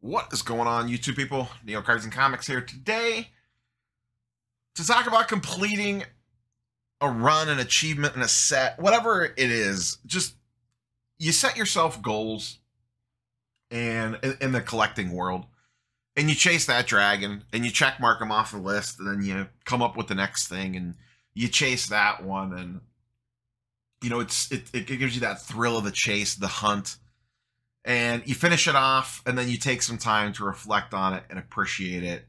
What is going on, YouTube people? Neo Cards and Comics here today to talk about completing a run, an achievement, and a set, whatever it is. Just you set yourself goals and in the collecting world, and you chase that dragon, and you check mark them off the list, and then you come up with the next thing, and you chase that one, and you know it gives you that thrill of the chase, the hunt. And you finish it off, and then you take some time to reflect on it and appreciate it.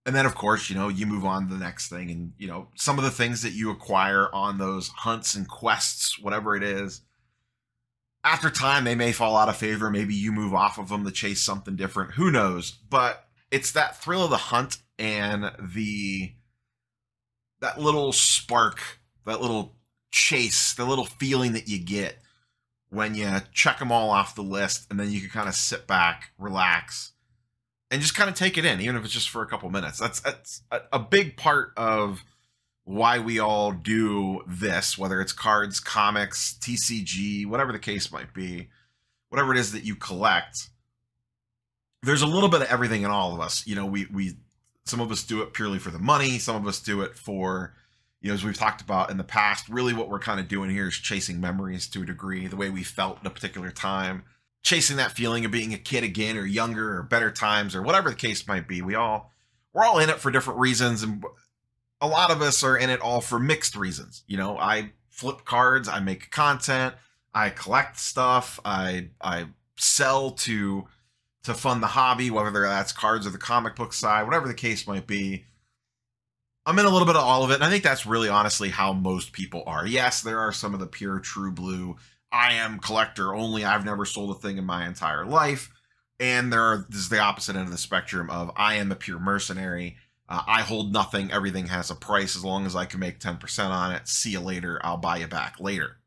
And then, of course, you move on to the next thing. And, some of the things that you acquire on those hunts and quests, whatever it is, after time, they may fall out of favor. Maybe you move off of them to chase something different. Who knows? But it's that thrill of the hunt and that little spark, that little chase, the little feeling that you get when you check them all off the list, and then you can kind of sit back, relax, and just kind of take it in, even if it's just for a couple minutes. That's a big part of why we all do this, whether it's cards, comics, TCG, whatever the case might be, whatever it is that you collect. There's a little bit of everything in all of us. Some of us do it purely for the money. Some of us do it for, as we've talked about in the past, really what we're kind of doing here is chasing memories to a degree, the way we felt at a particular time, chasing that feeling of being a kid again, or younger, or better times, or whatever the case might be. We're all in it for different reasons, and a lot of us are in it all for mixed reasons. I flip cards, I make content, I collect stuff, I sell to fund the hobby, whether that's cards or the comic book side, whatever the case might be. I'm in a little bit of all of it, and I think that's really honestly how most people are. Yes, there are some of the pure true blue, I am collector only, I've never sold a thing in my entire life. And this is the opposite end of the spectrum of I am a pure mercenary. I hold nothing, everything has a price as long as I can make 10% on it. See you later, I'll buy you back later.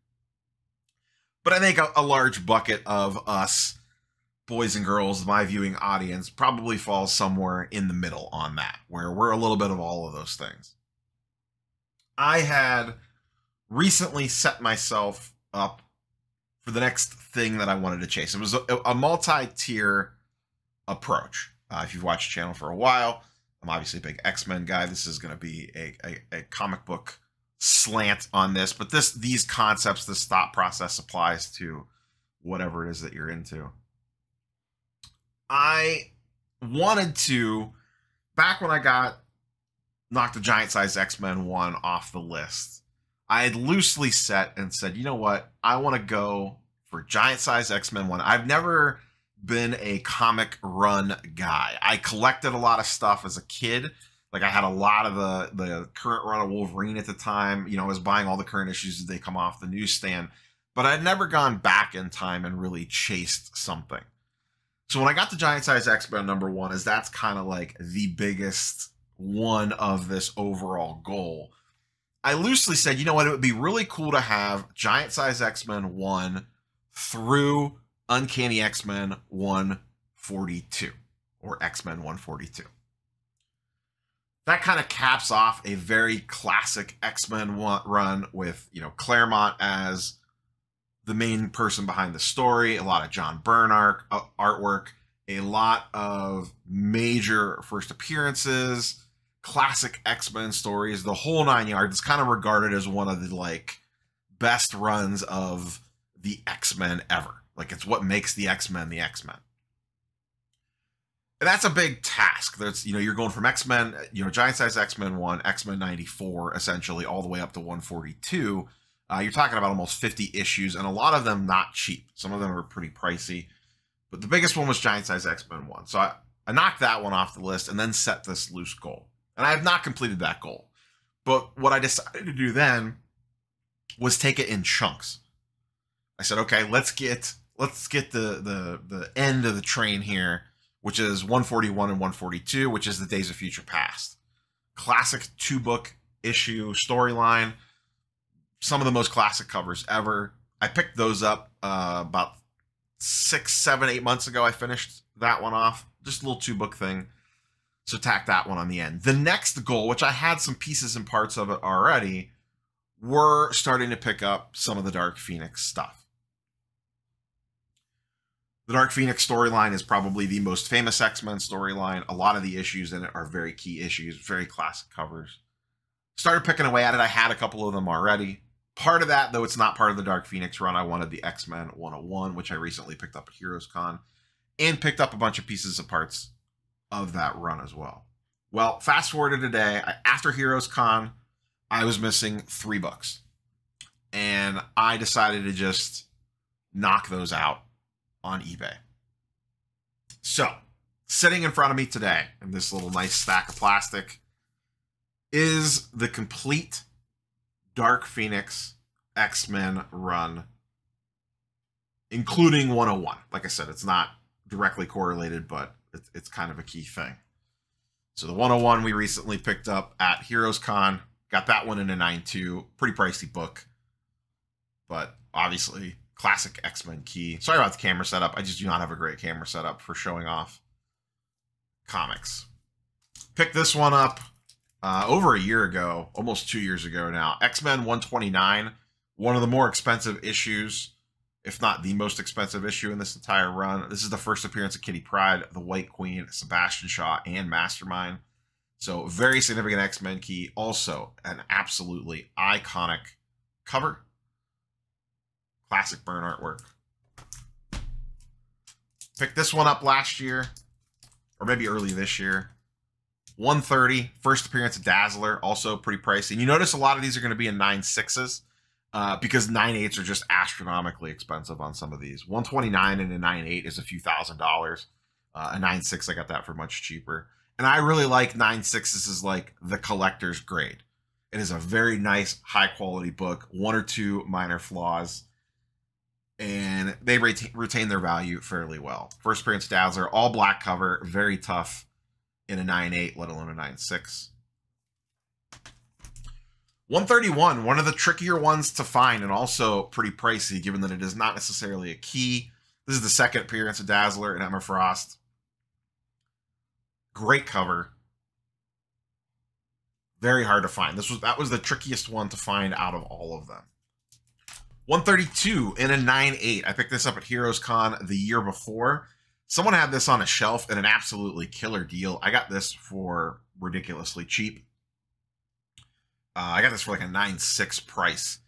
But I think a large bucket of us, boys and girls, my viewing audience, probably falls somewhere in the middle on that, where we're a little bit of all of those things. I had recently set myself up for the next thing that I wanted to chase. It was a multi-tier approach. If you've watched the channel for a while, I'm obviously a big X-Men guy. This is going to be a comic book slant on this, but these concepts, this thought process applies to whatever it is that you're into. I wanted to, back when I knocked the Giant Size X-Men 1 off the list, I had loosely set and said, you know what, I want to go for Giant Size X-Men 1. I've never been a comic run guy. I collected a lot of stuff as a kid. Like, I had a lot of the current run of Wolverine at the time. I was buying all the current issues as they come off the newsstand. But I'd never gone back in time and really chased something. So when I got the Giant Size X-Men #1, that's kind of like the biggest one of this overall goal, I loosely said, you know what, it would be really cool to have Giant Size X-Men 1 through Uncanny X-Men 142, or X-Men 142. That kind of caps off a very classic X-Men run with, Claremont as the main person behind the story, a lot of John Byrne artwork, a lot of major first appearances, classic X-Men stories, the whole 9 yards. It's kind of regarded as one of the best runs of the X-Men ever. It's what makes the X-Men the X-Men. And that's a big task. That's, you're going from X-Men, Giant Size X-Men 1, X-Men 94, essentially, all the way up to 142. You're talking about almost 50 issues, and a lot of them not cheap. Some of them are pretty pricey. But the biggest one was Giant Size X-Men 1. So I knocked that one off the list and then set this loose goal. And I have not completed that goal. But what I decided to do then was take it in chunks. I said, okay, let's get the end of the train here, which is 141 and 142, which is the Days of Future Past. Classic 2-book issue storyline. Some of the most classic covers ever. I picked those up about 6, 7, 8 months ago. I finished that one off. Just a little 2-book thing. So tack that one on the end. The next goal, which I had some pieces and parts of it already, were starting to pick up some of the Dark Phoenix stuff. The Dark Phoenix storyline is probably the most famous X-Men storyline. A lot of the issues in it are very key issues, very classic covers. Started picking away at it. I had a couple of them already. Part of that, though it's not part of the Dark Phoenix run, I wanted the X-Men 101, which I recently picked up at Heroes Con, and picked up a bunch of pieces of parts of that run as well. Well, fast forward to today. After Heroes Con, I was missing 3 books. And I decided to just knock those out on eBay. So, sitting in front of me today, in this little nice stack of plastic, is the complete Dark Phoenix X-Men run, including 101. Like I said, it's not directly correlated, but it's kind of a key thing. So the 101 we recently picked up at Heroes Con. Got that one in a 9.2. Pretty pricey book. But obviously, classic X-Men key. Sorry about the camera setup. I just do not have a great camera setup for showing off comics. Picked this one up over a year ago, almost 2 years ago now. X-Men 129, one of the more expensive issues, if not the most expensive issue in this entire run. This is the first appearance of Kitty Pryde, the White Queen, Sebastian Shaw, and Mastermind. So very significant X-Men key. Also an absolutely iconic cover. Classic burn artwork. Picked this one up last year, or maybe early this year. 130, first appearance of Dazzler, also pretty pricey. And you notice a lot of these are going to be in 9.6s because 9.8s are just astronomically expensive on some of these. 129 and a 9.8 is a few $1,000s. A 9.6, I got that for much cheaper. And I really like 9.6s as like the collector's grade. It is a very nice, high-quality book, 1 or 2 minor flaws. And they retain their value fairly well. First appearance Dazzler, all black cover, very tough in a 9.8, let alone a 9.6. 131, one of the trickier ones to find and also pretty pricey given that it is not necessarily a key. This is the second appearance of Dazzler and Emma Frost. Great cover. Very hard to find. That was the trickiest one to find out of all of them. 132 in a 9.8. I picked this up at Heroes Con the year before. Someone had this on a shelf in an absolutely killer deal. I got this for ridiculously cheap. I got this for like a 9.6 price.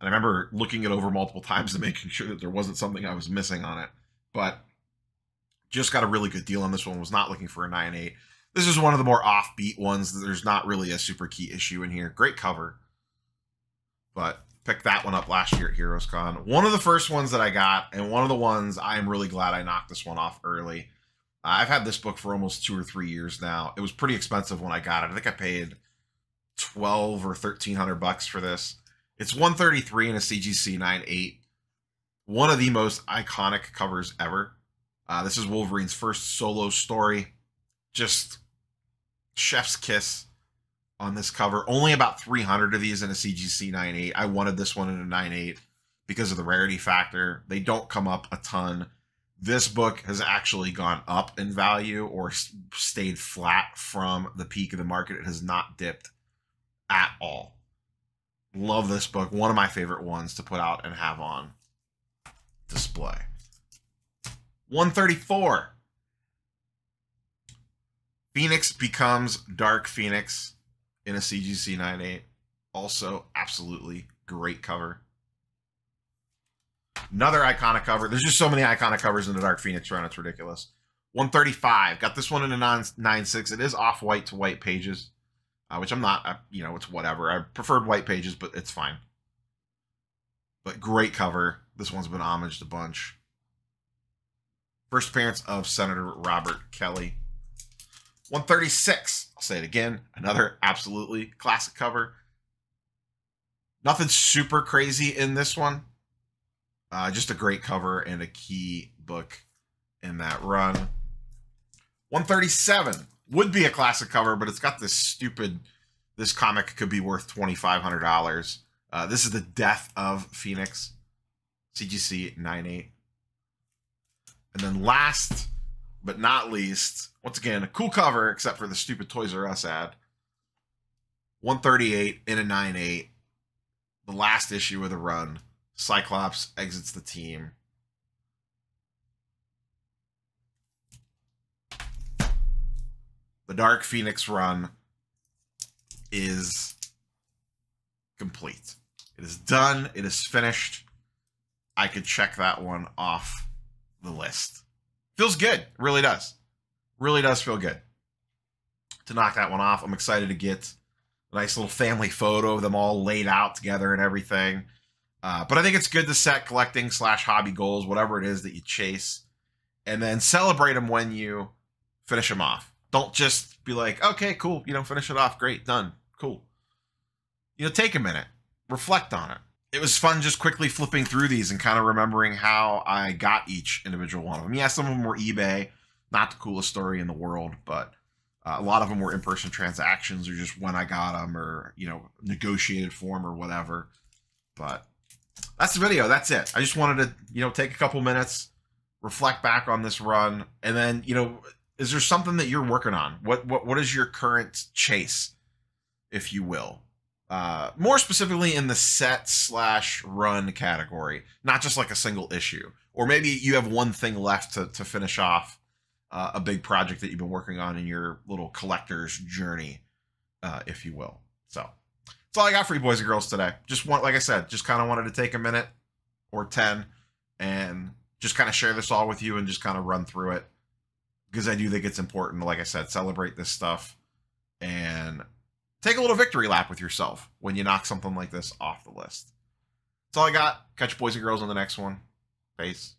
And I remember looking it over multiple times and making sure that there wasn't something I was missing on it. But just got a really good deal on this one. Was not looking for a 9.8. This is one of the more offbeat ones. There's not really a super key issue in here. Great cover. But picked that one up last year at Heroes Con. One of the first ones that I got, and one of the ones I am really glad I knocked this one off early. I've had this book for almost 2 or 3 years now. It was pretty expensive when I got it. I think I paid $1,200 or $1,300 for this. It's 133 in a CGC 9.8. One of the most iconic covers ever. This is Wolverine's first solo story. Just chef's kiss on this cover. Only about 300 of these in a CGC 9.8. I wanted this one in a 9.8 because of the rarity factor. They don't come up a ton. This book has actually gone up in value or stayed flat from the peak of the market. It has not dipped at all. Love this book. One of my favorite ones to put out and have on display. 134. Phoenix becomes Dark Phoenix in a CGC 9.8. Also, absolutely great cover. Another iconic cover. There's just so many iconic covers in the Dark Phoenix run. It's ridiculous. 135. Got this one in a 9.6. It is off-white to white pages, which I'm not, it's whatever. I preferred white pages, but it's fine. But great cover. This one's been homaged a bunch. First appearance of Senator Robert Kelly. 136. I'll say it again. Another absolutely classic cover. Nothing super crazy in this one. Just a great cover and a key book in that run. 137. Would be a classic cover, but it's got this comic could be worth $2,500. This is The Death of Phoenix. CGC 9.8. And then last but not least, once again, a cool cover, except for the stupid Toys R Us ad. 138 in a 9.8. The last issue of the run. Cyclops exits the team. The Dark Phoenix run is complete. It is done. It is finished. I could check that one off the list. Feels good. It really does. Really does feel good to knock that one off. I'm excited to get a nice little family photo of them all laid out together and everything. But I think it's good to set collecting / hobby goals, whatever it is that you chase, and then celebrate them when you finish them off. Don't just be like, okay, cool, finish it off, great, done, cool. Take a minute, reflect on it. It was fun just quickly flipping through these and kind of remembering how I got each individual one of them. Yeah, some of them were eBay, not the coolest story in the world, but a lot of them were in-person transactions or just when I got them or, negotiated form or whatever. But that's the video. That's it. I just wanted to, take a couple minutes, reflect back on this run. And then, is there something that you're working on? What is your current chase, if you will? More specifically in the set / run category, not just like a single issue. Or maybe you have one thing left to finish off a big project that you've been working on in your little collector's journey, if you will. So that's all I got for you boys and girls today. Like I said, just kind of wanted to take a minute or 10 and just kind of share this all with you and just kind of run through it, because I do think it's important to, like I said, celebrate this stuff and take a little victory lap with yourself when you knock something like this off the list. That's all I got. Catch you boys and girls on the next one. Peace.